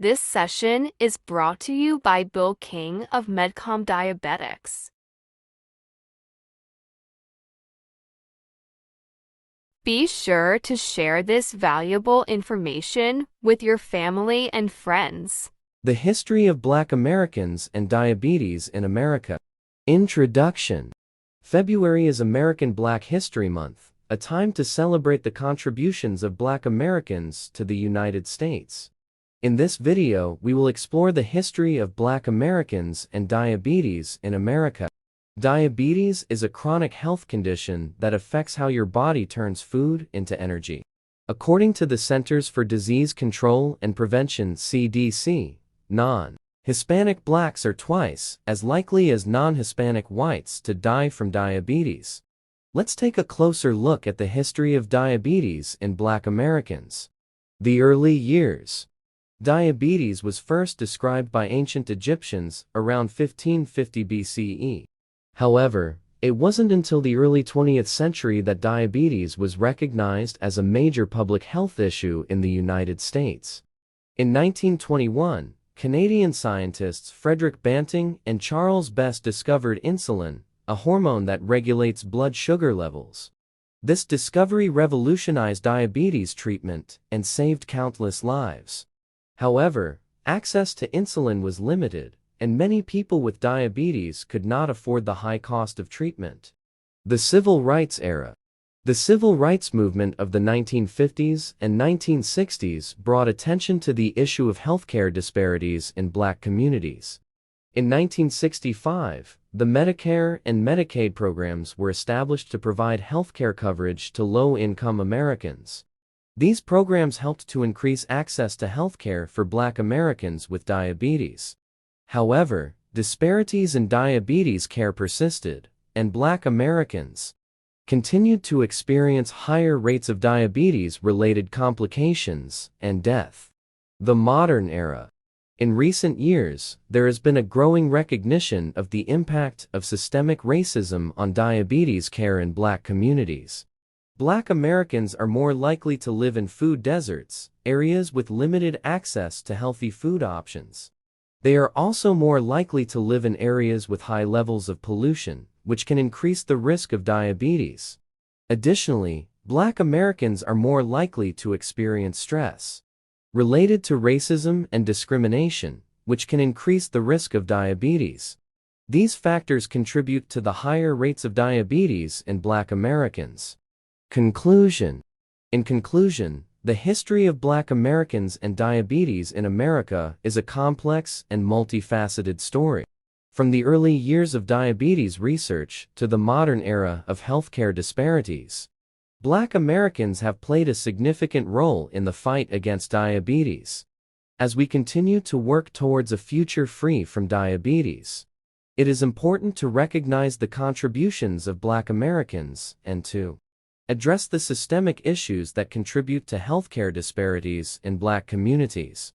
This session is brought to you by Bill King of MedComm Diabetics. Be sure to share this valuable information with your family and friends. The history of Black Americans and diabetes in America. Introduction. February is American Black History Month, a time to celebrate the contributions of Black Americans to the United States. In this video, we will explore the history of Black Americans and diabetes in America. Diabetes is a chronic health condition that affects how your body turns food into energy. According to the Centers for Disease Control and Prevention (CDC), non-Hispanic blacks are twice as likely as non-Hispanic whites to die from diabetes. Let's take a closer look at the history of diabetes in Black Americans. The early years. Diabetes was first described by ancient Egyptians around 1550 BCE. However, it wasn't until the early 20th century that diabetes was recognized as a major public health issue in the United States. In 1921, Canadian scientists Frederick Banting and Charles Best discovered insulin, a hormone that regulates blood sugar levels. This discovery revolutionized diabetes treatment and saved countless lives. However, access to insulin was limited, and many people with diabetes could not afford the high cost of treatment. The Civil Rights Era. The Civil Rights Movement of the 1950s and 1960s brought attention to the issue of healthcare disparities in Black communities. In 1965, the Medicare and Medicaid programs were established to provide healthcare coverage to low-income Americans. These programs helped to increase access to healthcare for Black Americans with diabetes. However, disparities in diabetes care persisted, and Black Americans continued to experience higher rates of diabetes-related complications and death. The modern era. In recent years, there has been a growing recognition of the impact of systemic racism on diabetes care in Black communities. Black Americans are more likely to live in food deserts, areas with limited access to healthy food options. They are also more likely to live in areas with high levels of pollution, which can increase the risk of diabetes. Additionally, Black Americans are more likely to experience stress related to racism and discrimination, which can increase the risk of diabetes. These factors contribute to the higher rates of diabetes in Black Americans. Conclusion. In conclusion, the history of Black Americans and diabetes in America is a complex and multifaceted story. From the early years of diabetes research to the modern era of healthcare disparities, Black Americans have played a significant role in the fight against diabetes. As we continue to work towards a future free from diabetes, it is important to recognize the contributions of Black Americans and to address the systemic issues that contribute to healthcare disparities in Black communities.